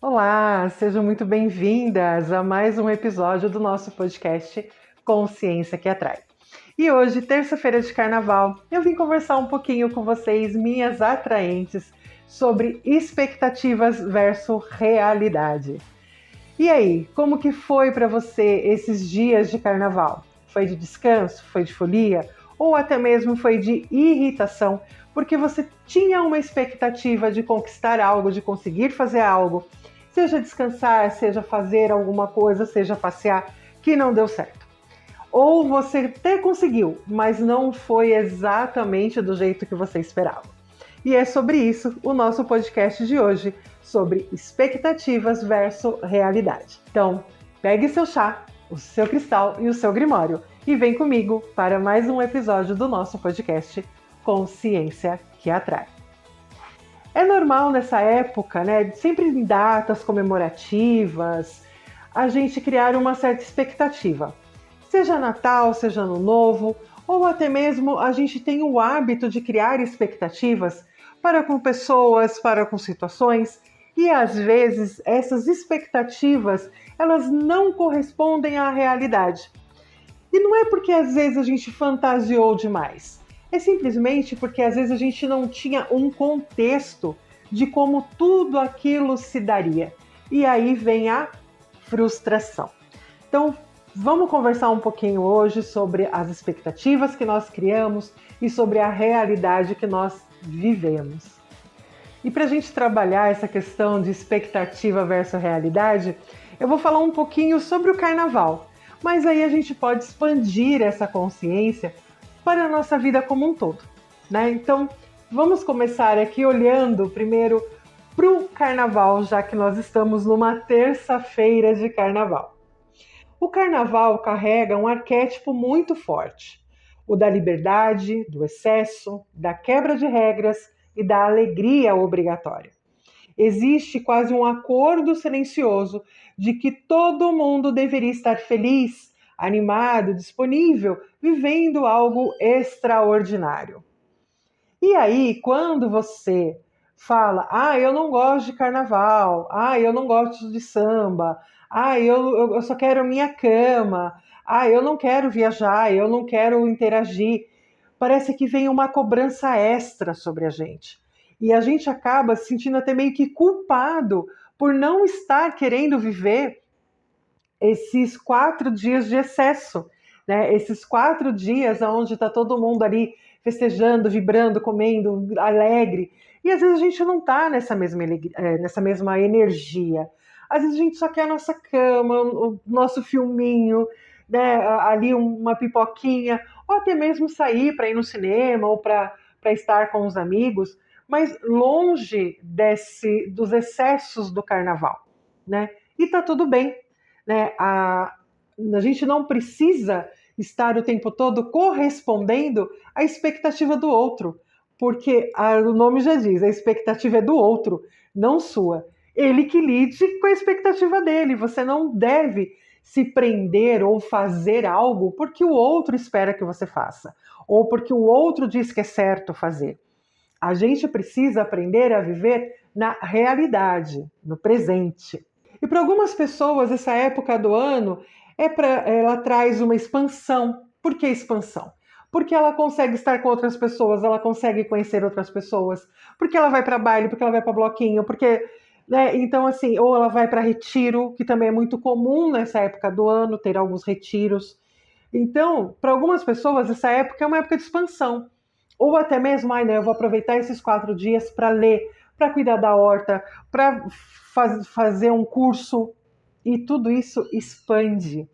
Olá, sejam muito bem-vindas a mais um episódio do nosso podcast Consciência que Atrai. E hoje, terça-feira de carnaval, eu vim conversar um pouquinho com vocês, minhas atraentes, sobre expectativas versus realidade. E aí, como que foi para você esses dias de carnaval? Foi de descanso? Foi de folia? Ou até mesmo foi de irritação? Porque você tinha uma expectativa de conquistar algo, de conseguir fazer algo, seja descansar, seja fazer alguma coisa, seja passear, que não deu certo. Ou você até conseguiu, mas não foi exatamente do jeito que você esperava. E é sobre isso o nosso podcast de hoje, sobre expectativas versus realidade. Então, pegue seu chá, o seu cristal e o seu grimório e vem comigo para mais um episódio do nosso podcast Consciência que Atrai. É normal nessa época, né, sempre em datas comemorativas, a gente criar uma certa expectativa. Seja Natal, seja Ano Novo, ou até mesmo a gente tem o hábito de criar expectativas para com pessoas, para com situações, e às vezes essas expectativas, elas não correspondem à realidade. E não é porque às vezes a gente fantasiou demais. É simplesmente porque às vezes a gente não tinha um contexto de como tudo aquilo se daria. E aí vem a frustração. Então, vamos conversar um pouquinho hoje sobre as expectativas que nós criamos e sobre a realidade que nós vivemos. E para a gente trabalhar essa questão de expectativa versus realidade, eu vou falar um pouquinho sobre o carnaval. Mas aí a gente pode expandir essa consciência para a nossa vida como um todo, né? Então, vamos começar aqui olhando primeiro para o carnaval, já que nós estamos numa terça-feira de carnaval. O carnaval carrega um arquétipo muito forte, o da liberdade, do excesso, da quebra de regras e da alegria obrigatória. Existe quase um acordo silencioso de que todo mundo deveria estar feliz, animado, disponível, vivendo algo extraordinário. E aí, quando você fala, eu não gosto de carnaval, eu não gosto de samba, eu só quero minha cama, eu não quero viajar, eu não quero interagir, parece que vem uma cobrança extra sobre a gente. E a gente acaba se sentindo até meio que culpado por não estar querendo viver esses 4 dias de excesso, né? Esses 4 dias onde está todo mundo ali festejando, vibrando, comendo, alegre. E às vezes a gente não está nessa mesma energia. Às vezes a gente só quer a nossa cama, o nosso filminho, né? Ali uma pipoquinha, ou até mesmo sair para ir no cinema ou para estar com os amigos, mas longe dos excessos do carnaval, né? E tá tudo bem, né? A gente não precisa estar o tempo todo correspondendo à expectativa do outro, porque o nome já diz, a expectativa é do outro, não sua. Ele que lide com a expectativa dele. Você não deve se prender ou fazer algo porque o outro espera que você faça, ou porque o outro diz que é certo fazer. A gente precisa aprender a viver na realidade, no presente. E para algumas pessoas, essa época do ano ela traz uma expansão. Por que expansão? Porque ela consegue estar com outras pessoas, ela consegue conhecer outras pessoas, porque ela vai para baile, porque ela vai para bloquinho, porque, né, então assim, ou ela vai para retiro, que também é muito comum nessa época do ano ter alguns retiros. Então, para algumas pessoas, essa época é uma época de expansão. Ou até mesmo, eu vou aproveitar esses 4 dias para ler, para cuidar da horta, para fazer um curso, e tudo isso expande.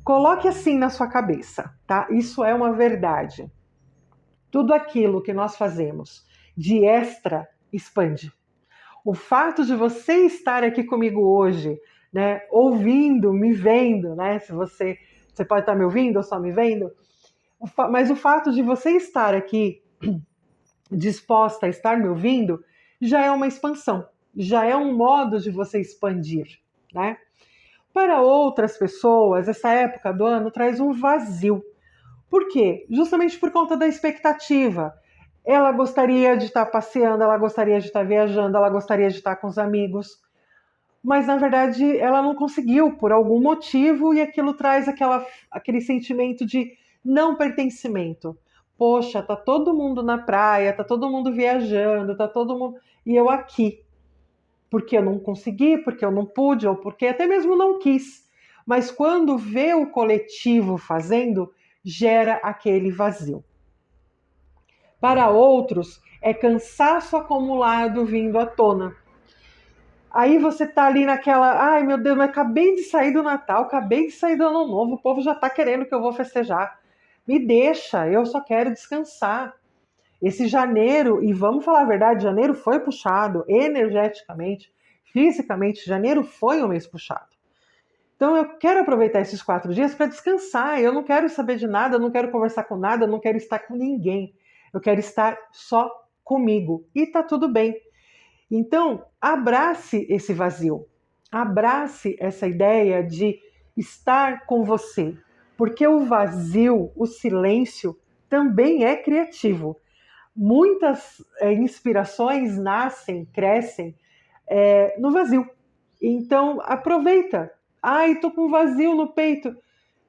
Coloque assim na sua cabeça, tá? Isso é uma verdade. Tudo aquilo que nós fazemos de extra expande. O fato de você estar aqui comigo hoje, né, ouvindo, me vendo, né? Se você pode estar me ouvindo ou só me vendo, mas o fato de você estar aqui disposta a estar me ouvindo já é uma expansão, já é um modo de você expandir, né? Para outras pessoas, essa época do ano traz um vazio. Por quê? Justamente por conta da expectativa. Ela gostaria de estar passeando, ela gostaria de estar viajando, ela gostaria de estar com os amigos, mas na verdade ela não conseguiu por algum motivo e aquilo traz aquele sentimento de não pertencimento. Poxa, tá todo mundo na praia, tá todo mundo viajando, tá todo mundo e eu aqui, porque eu não consegui, porque eu não pude ou porque até mesmo não quis. Mas quando vê o coletivo fazendo, gera aquele vazio. Para outros, é cansaço acumulado vindo à tona. Aí você tá ali naquela, ai meu Deus, mas acabei de sair do Natal, acabei de sair do Ano Novo, o povo já tá querendo que eu vou festejar. Me deixa, eu só quero descansar. Esse janeiro, e vamos falar a verdade, janeiro foi puxado energeticamente, fisicamente, janeiro foi um mês puxado. Então eu quero aproveitar esses 4 dias para descansar, eu não quero saber de nada, eu não quero conversar com nada, eu não quero estar com ninguém. Eu quero estar só comigo. E tá tudo bem. Então, abrace esse vazio, abrace essa ideia de estar com você, porque o vazio, o silêncio, também é criativo. Muitas inspirações nascem, crescem no vazio. Então, aproveita. Ai, tô com vazio no peito. O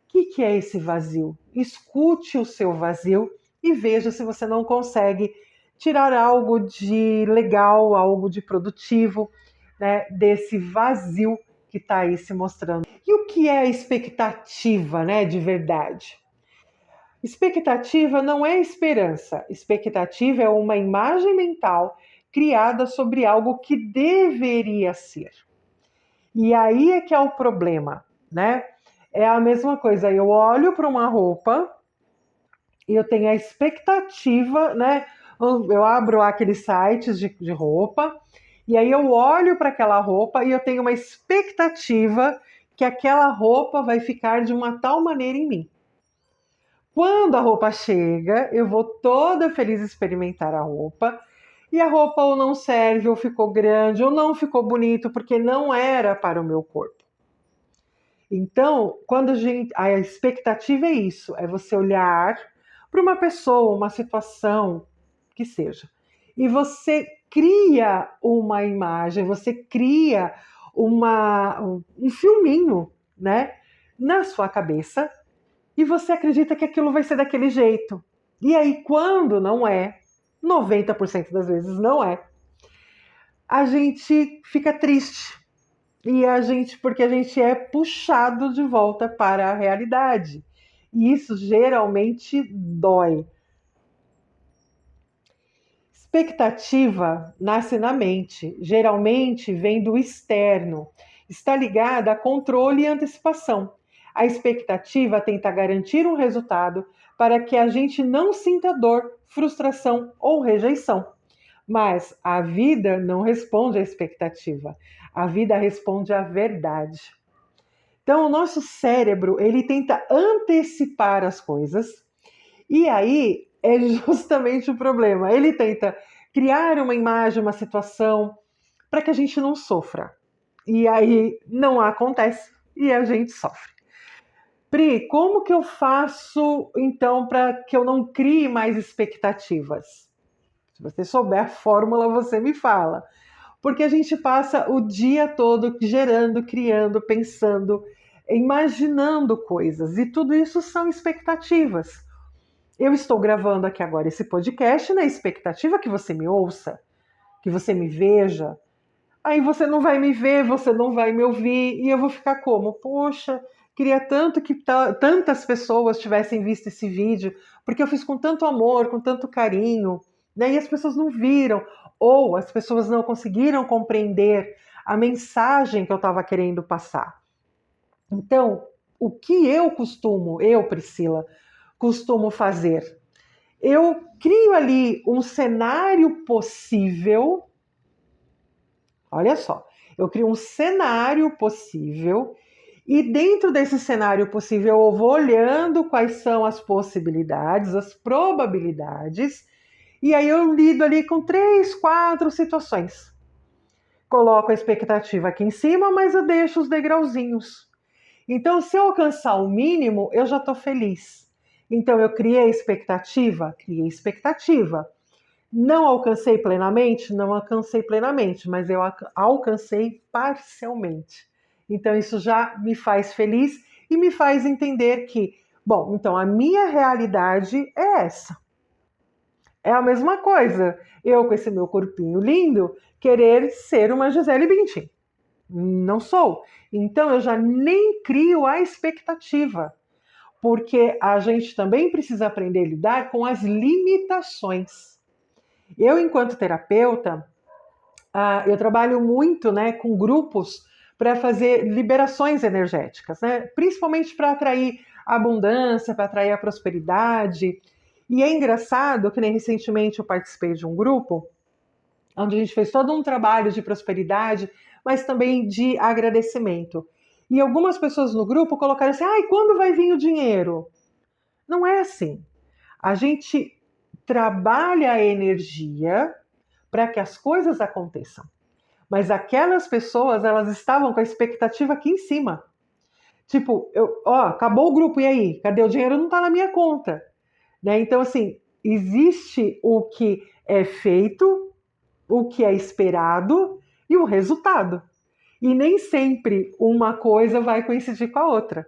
que é esse vazio? Escute o seu vazio e veja se você não consegue tirar algo de legal, algo de produtivo, né, desse vazio que está aí se mostrando. E o que é a expectativa, né, de verdade? Expectativa não é esperança. Expectativa é uma imagem mental criada sobre algo que deveria ser. E aí é que é o problema, né? É a mesma coisa. Eu olho para uma roupa e eu tenho a expectativa, né? Eu abro lá aqueles sites de roupa e aí eu olho para aquela roupa e eu tenho uma expectativa que aquela roupa vai ficar de uma tal maneira em mim. Quando a roupa chega, eu vou toda feliz experimentar a roupa e a roupa ou não serve, ou ficou grande, ou não ficou bonito porque não era para o meu corpo. Então, quando a expectativa é isso, é você olhar para uma pessoa, uma situação que seja, e você cria uma imagem, você cria um filminho, né, na sua cabeça, e você acredita que aquilo vai ser daquele jeito. E aí, quando não é, 90% das vezes não é, a gente fica triste. Porque a gente é puxado de volta para a realidade. E isso geralmente dói. Expectativa nasce na mente, geralmente vem do externo. Está ligada a controle e antecipação. A expectativa tenta garantir um resultado para que a gente não sinta dor, frustração ou rejeição. Mas a vida não responde à expectativa. A vida responde à verdade. Então, o nosso cérebro, ele tenta antecipar as coisas, e aí é justamente o problema. Ele tenta criar uma imagem, uma situação, para que a gente não sofra. E aí não acontece e a gente sofre. Pri, como que eu faço, então, para que eu não crie mais expectativas? Se você souber a fórmula, você me fala. Porque a gente passa o dia todo gerando, criando, pensando, imaginando coisas. E tudo isso são expectativas. Eu estou gravando aqui agora esse podcast na expectativa que você me ouça, que você me veja. Aí você não vai me ver, você não vai me ouvir, e eu vou ficar como? Poxa, queria tanto que tantas pessoas tivessem visto esse vídeo, porque eu fiz com tanto amor, com tanto carinho, né? E as pessoas não viram, ou as pessoas não conseguiram compreender a mensagem que eu estava querendo passar. Então, o que eu, Priscila, costumo fazer? Eu crio ali um cenário possível. Olha só, eu crio um cenário possível e dentro desse cenário possível eu vou olhando quais são as possibilidades, as probabilidades, e aí eu lido ali com 3, 4 situações. Coloco a expectativa aqui em cima, mas eu deixo os degrauzinhos. Então, se eu alcançar o mínimo, eu já estou feliz. Então, eu criei expectativa? Criei expectativa. Não alcancei plenamente? Não alcancei plenamente, mas eu alcancei parcialmente. Então isso já me faz feliz e me faz entender que, bom, então a minha realidade é essa. É a mesma coisa. Eu, com esse meu corpinho lindo, querer ser uma Gisele Bündchen. Não sou. Então eu já nem crio a expectativa, porque a gente também precisa aprender a lidar com as limitações. Eu, enquanto terapeuta, eu trabalho muito, né, com grupos para fazer liberações energéticas, né, principalmente para atrair a abundância, para atrair a prosperidade. E é engraçado que nem recentemente eu participei de um grupo onde a gente fez todo um trabalho de prosperidade, mas também de agradecimento. E algumas pessoas no grupo colocaram assim: ai, quando vai vir o dinheiro? Não é assim. A gente trabalha a energia para que as coisas aconteçam. Mas aquelas pessoas, elas estavam com a expectativa aqui em cima. Tipo, acabou o grupo, e aí? Cadê o dinheiro? Não está na minha conta. Né? Então, assim, existe o que é feito, o que é esperado e o resultado. E nem sempre uma coisa vai coincidir com a outra.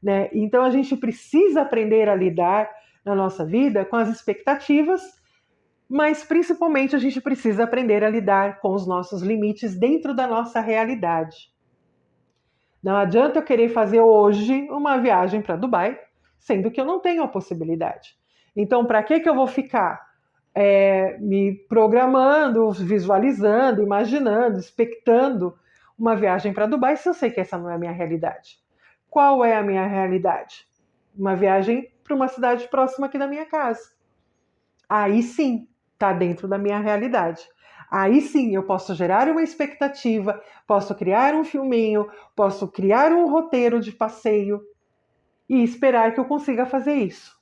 Né? Então, a gente precisa aprender a lidar na nossa vida com as expectativas, mas principalmente a gente precisa aprender a lidar com os nossos limites dentro da nossa realidade. Não adianta eu querer fazer hoje uma viagem para Dubai, sendo que eu não tenho a possibilidade. Então, para que eu vou ficar me programando, visualizando, imaginando, expectando uma viagem para Dubai se eu sei que essa não é a minha realidade? Qual é a minha realidade? Uma viagem para uma cidade próxima aqui da minha casa. Aí sim, está dentro da minha realidade. Aí sim eu posso gerar uma expectativa, posso criar um filminho, posso criar um roteiro de passeio e esperar que eu consiga fazer isso.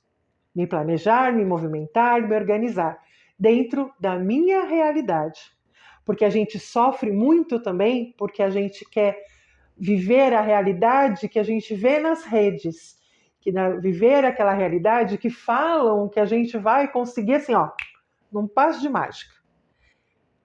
Me planejar, me movimentar, me organizar dentro da minha realidade. Porque a gente sofre muito também porque a gente quer viver a realidade que a gente vê nas redes, viver aquela realidade que falam que a gente vai conseguir assim, ó, num passo de mágica.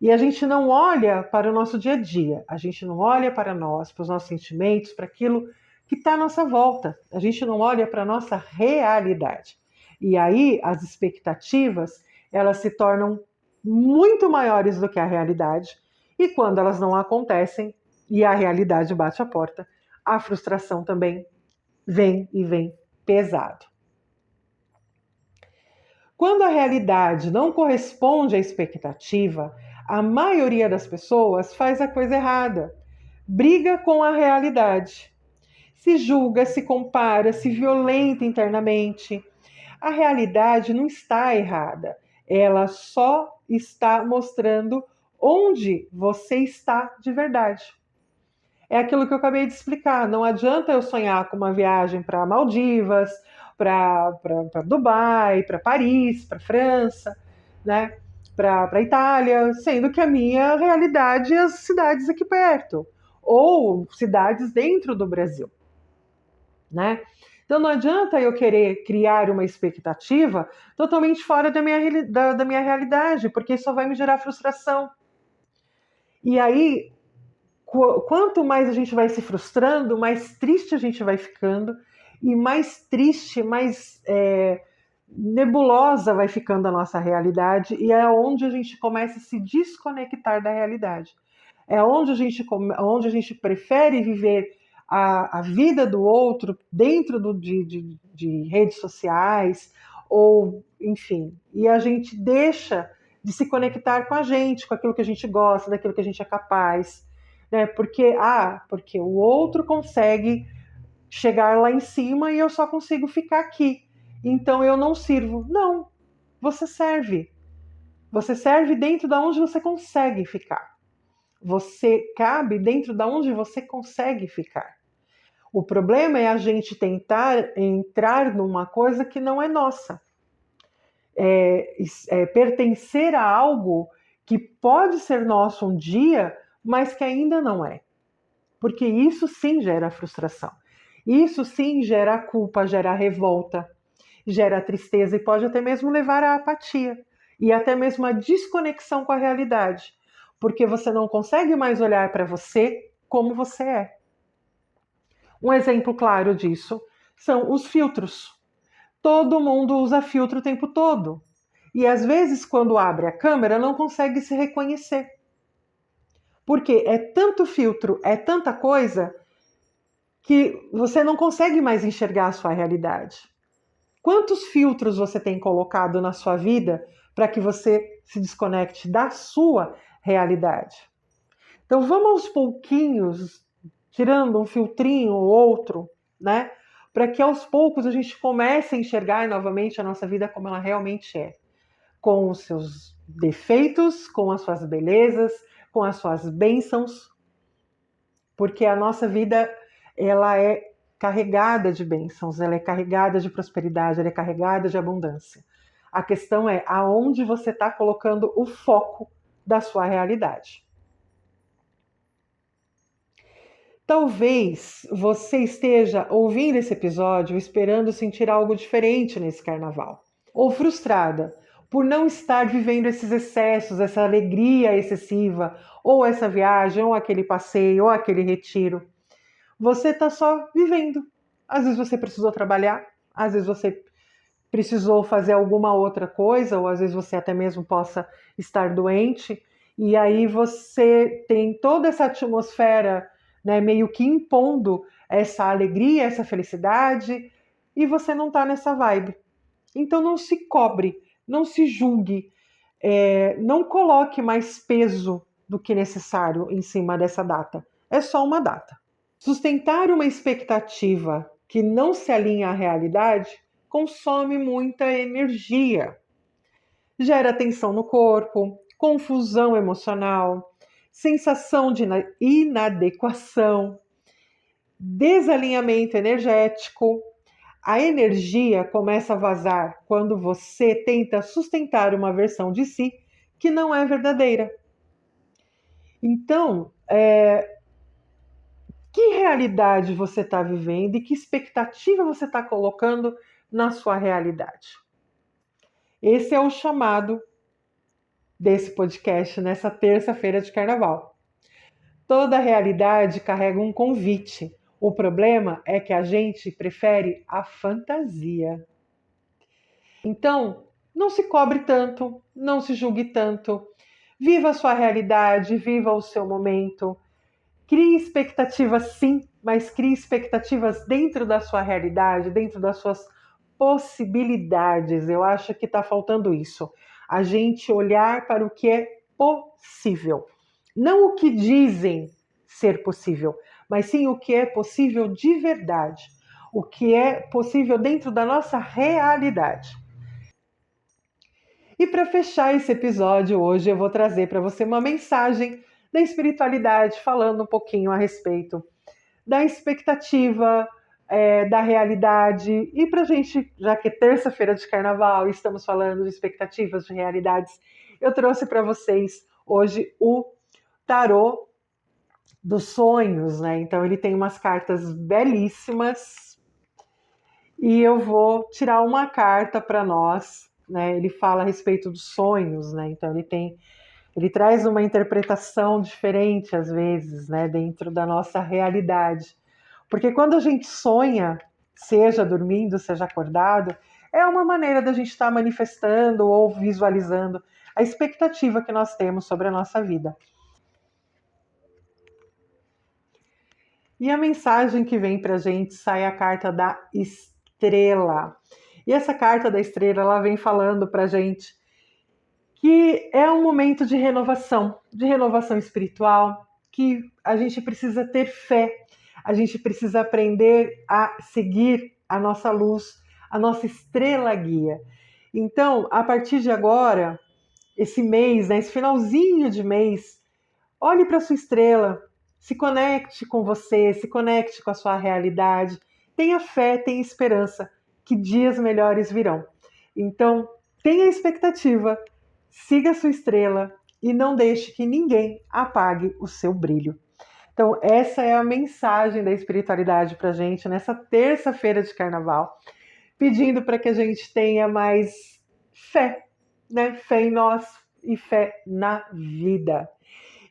E a gente não olha para o nosso dia a dia, a gente não olha para nós, para os nossos sentimentos, para aquilo que está à nossa volta. A gente não olha para a nossa realidade. E aí as expectativas, elas se tornam muito maiores do que a realidade. E quando elas não acontecem e a realidade bate a porta, a frustração também vem e vem pesado. Quando a realidade não corresponde à expectativa, a maioria das pessoas faz a coisa errada, briga com a realidade, se julga, se compara, se violenta internamente. A realidade não está errada, ela só está mostrando onde você está de verdade. É aquilo que eu acabei de explicar. Não adianta eu sonhar com uma viagem para Maldivas, para Dubai, para Paris, para França, né? Para Itália, sendo que a minha realidade é as cidades aqui perto, ou cidades dentro do Brasil, né? Então não adianta eu querer criar uma expectativa totalmente fora da minha realidade, porque isso só vai me gerar frustração. E aí quanto mais a gente vai se frustrando, mais triste a gente vai ficando, e mais triste, mais nebulosa vai ficando a nossa realidade, e é onde a gente começa a se desconectar da realidade. É onde a gente prefere viver a vida do outro dentro de redes sociais, ou enfim, e a gente deixa de se conectar com a gente, com aquilo que a gente gosta, daquilo que a gente é capaz, né? Porque o outro consegue chegar lá em cima e eu só consigo ficar aqui. Então eu não sirvo. Não, você serve. Você serve dentro da onde você consegue ficar. Você cabe dentro da onde você consegue ficar. O problema é a gente tentar entrar numa coisa que não é nossa. Pertencer a algo que pode ser nosso um dia, mas que ainda não é. Porque isso sim gera frustração. Isso sim gera culpa, gera revolta, gera tristeza e pode até mesmo levar à apatia. e até mesmo a desconexão com a realidade, porque você não consegue mais olhar para você como você é. Um exemplo claro disso são os filtros. Todo mundo usa filtro o tempo todo. E às vezes, quando abre a câmera, não consegue se reconhecer. Porque é tanto filtro, é tanta coisa, que você não consegue mais enxergar a sua realidade. Quantos filtros você tem colocado na sua vida para que você se desconecte da sua realidade? Então vamos aos pouquinhos, tirando um filtrinho ou outro, né? Para que aos poucos a gente comece a enxergar novamente a nossa vida como ela realmente é. Com os seus defeitos, com as suas belezas, com as suas bênçãos, porque a nossa vida ela é carregada de bênçãos, ela é carregada de prosperidade, ela é carregada de abundância. A questão é aonde você está colocando o foco da sua realidade. Talvez você esteja ouvindo esse episódio esperando sentir algo diferente nesse carnaval, ou frustrada por não estar vivendo esses excessos, essa alegria excessiva, ou essa viagem, ou aquele passeio, ou aquele retiro. Você está só vivendo. Às vezes você precisou trabalhar, às vezes você precisou fazer alguma outra coisa, ou às vezes você até mesmo possa estar doente, e aí você tem toda essa atmosfera, né, meio que impondo essa alegria, essa felicidade, e você não está nessa vibe. Então não se cobre, não se julgue, não coloque mais peso do que necessário em cima dessa data. É só uma data. Sustentar uma expectativa que não se alinha à realidade consome muita energia. Gera tensão no corpo, confusão emocional, sensação de inadequação, desalinhamento energético. A energia começa a vazar quando você tenta sustentar uma versão de si que não é verdadeira. Então, que realidade você está vivendo e que expectativa você está colocando na sua realidade? Esse é o chamado desse podcast nessa terça-feira de carnaval. Toda realidade carrega um convite. O problema é que a gente prefere a fantasia. Então, não se cobre tanto, não se julgue tanto. Viva a sua realidade, viva o seu momento. Crie expectativas sim, mas crie expectativas dentro da sua realidade, dentro das suas possibilidades. Eu acho que está faltando isso. A gente olhar para o que é possível. Não o que dizem ser possível, mas sim o que é possível de verdade. O que é possível dentro da nossa realidade. E para fechar esse episódio hoje, eu vou trazer para você uma mensagem da espiritualidade, falando um pouquinho a respeito da expectativa, da realidade. E para a gente, já que é terça-feira de carnaval e estamos falando de expectativas, de realidades, eu trouxe para vocês hoje o tarô dos sonhos, né? Então ele tem umas cartas belíssimas e eu vou tirar uma carta para nós, né? Ele fala a respeito dos sonhos, né? Então ele traz uma interpretação diferente às vezes, né, dentro da nossa realidade. Porque quando a gente sonha, seja dormindo, seja acordado, é uma maneira da gente estar manifestando ou visualizando a expectativa que nós temos sobre a nossa vida. E a mensagem que vem para a gente sai a carta da estrela. E essa carta da estrela, ela vem falando para a gente que é um momento de renovação espiritual, que a gente precisa ter fé, a gente precisa aprender a seguir a nossa luz, a nossa estrela guia. Então, a partir de agora, esse mês, né, esse finalzinho de mês, olhe para a sua estrela, se conecte com você, se conecte com a sua realidade, tenha fé, tenha esperança, que dias melhores virão. Então, tenha expectativa, siga a sua estrela e não deixe que ninguém apague o seu brilho. Então, essa é a mensagem da espiritualidade para a gente nessa terça-feira de carnaval, pedindo para que a gente tenha mais fé, né? Fé em nós e fé na vida.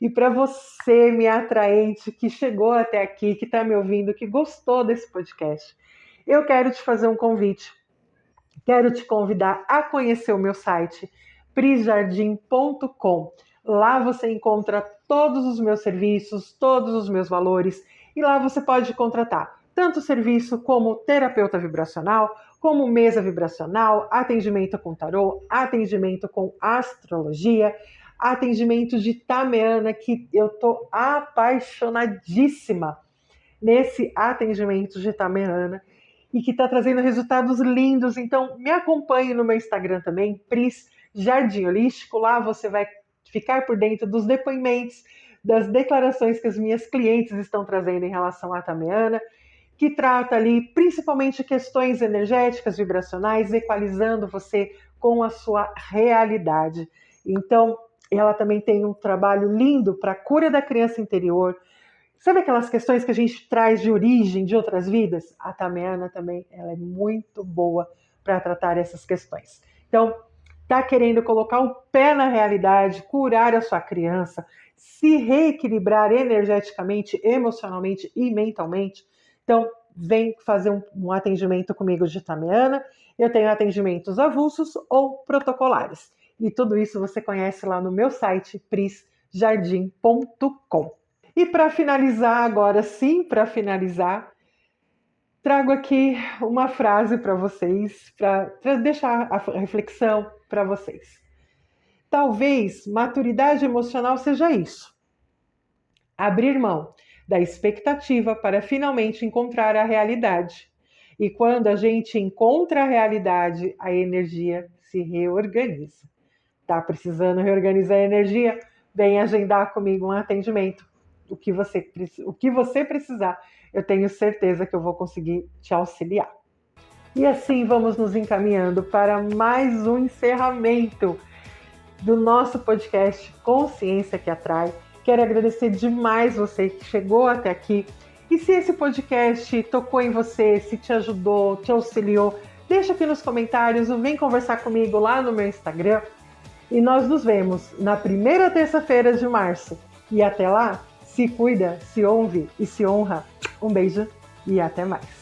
E para você, minha atraente, que chegou até aqui, que está me ouvindo, que gostou desse podcast, eu quero te fazer um convite. Quero te convidar a conhecer o meu site, prisjardim.com. Lá você encontra todos os meus serviços, todos os meus valores, e lá você pode contratar tanto serviço como terapeuta vibracional, como mesa vibracional, atendimento com tarô, atendimento com astrologia, atendimento de Tameana, que eu tô apaixonadíssima nesse atendimento de Tameana e que está trazendo resultados lindos. Então, me acompanhe no meu Instagram também, Pris Jardim Holístico. Lá você vai ficar por dentro dos depoimentos, das declarações que as minhas clientes estão trazendo em relação à Tameana, que trata ali principalmente questões energéticas, vibracionais, equalizando você com a sua realidade. Então, ela também tem um trabalho lindo para a cura da criança interior. Sabe aquelas questões que a gente traz de origem de outras vidas? A Tameana também, ela é muito boa para tratar essas questões. Então, tá querendo colocar o pé na realidade, curar a sua criança, se reequilibrar energeticamente, emocionalmente e mentalmente? Então, vem fazer um atendimento comigo de Tameana. Eu tenho atendimentos avulsos ou protocolares. E tudo isso você conhece lá no meu site, prisjardim.com. E para finalizar, agora sim, para finalizar, trago aqui uma frase para vocês, para deixar a reflexão para vocês. Talvez maturidade emocional seja isso: abrir mão da expectativa para finalmente encontrar a realidade. E quando a gente encontra a realidade, a energia se reorganiza. Tá precisando reorganizar a energia? Vem agendar comigo um atendimento. O que você precisar, eu tenho certeza que eu vou conseguir te auxiliar. E assim vamos nos encaminhando para mais um encerramento do nosso podcast Consciência que Atrai. Quero agradecer demais você que chegou até aqui. E se esse podcast tocou em você, se te ajudou, te auxiliou, deixa aqui nos comentários ou vem conversar comigo lá no meu Instagram. E nós nos vemos na primeira terça-feira de março. E até lá, se cuida, se ouve e se honra. Um beijo e até mais.